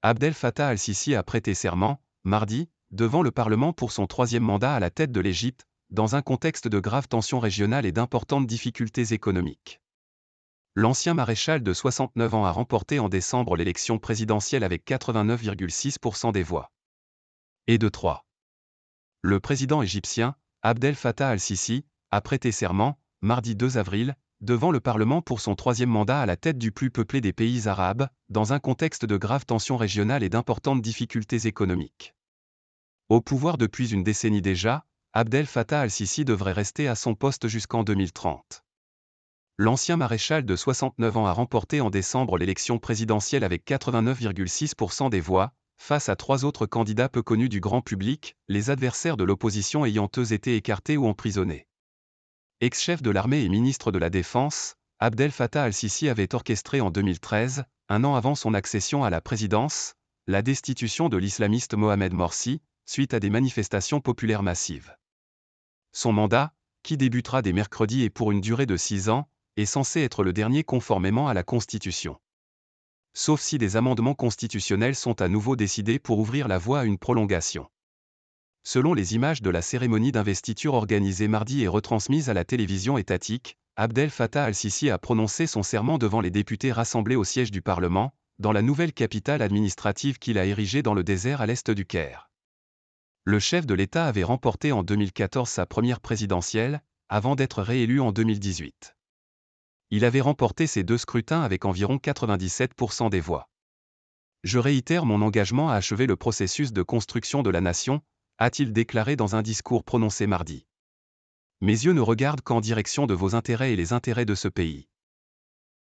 Abdel Fattah al-Sisi a prêté serment, mardi, devant le Parlement pour son troisième mandat à la tête de l'Égypte, dans un contexte de graves tensions régionales et d'importantes difficultés économiques. L'ancien maréchal de 69 ans a remporté en décembre l'élection présidentielle avec 89,6% des voix. Et de 3. Le président égyptien, Abdel Fattah al-Sisi, a prêté serment, mardi 2 avril, devant le Parlement pour son troisième mandat à la tête du plus peuplé des pays arabes, dans un contexte de graves tensions régionales et d'importantes difficultés économiques. Au pouvoir depuis une décennie déjà, Abdel Fattah al-Sisi devrait rester à son poste jusqu'en 2030. L'ancien maréchal de 69 ans a remporté en décembre l'élection présidentielle avec 89,6% des voix, face à 3 autres candidats peu connus du grand public, les adversaires de l'opposition ayant eux été écartés ou emprisonnés. Ex-chef de l'armée et ministre de la Défense, Abdel Fattah al-Sisi avait orchestré en 2013, un an avant son accession à la présidence, la destitution de l'islamiste Mohamed Morsi, suite à des manifestations populaires massives. Son mandat, qui débutera dès mercredi et pour une durée de 6 ans, est censé être le dernier conformément à la Constitution. Sauf si des amendements constitutionnels sont à nouveau décidés pour ouvrir la voie à une prolongation. Selon les images de la cérémonie d'investiture organisée mardi et retransmise à la télévision étatique, Abdel Fattah al-Sisi a prononcé son serment devant les députés rassemblés au siège du Parlement, dans la nouvelle capitale administrative qu'il a érigée dans le désert à l'est du Caire. Le chef de l'État avait remporté en 2014 sa première présidentielle, avant d'être réélu en 2018. Il avait remporté ces 2 scrutins avec environ 97% des voix. Je réitère mon engagement à achever le processus de construction de la nation, a-t-il déclaré dans un discours prononcé mardi. Mes yeux ne regardent qu'en direction de vos intérêts et les intérêts de ce pays.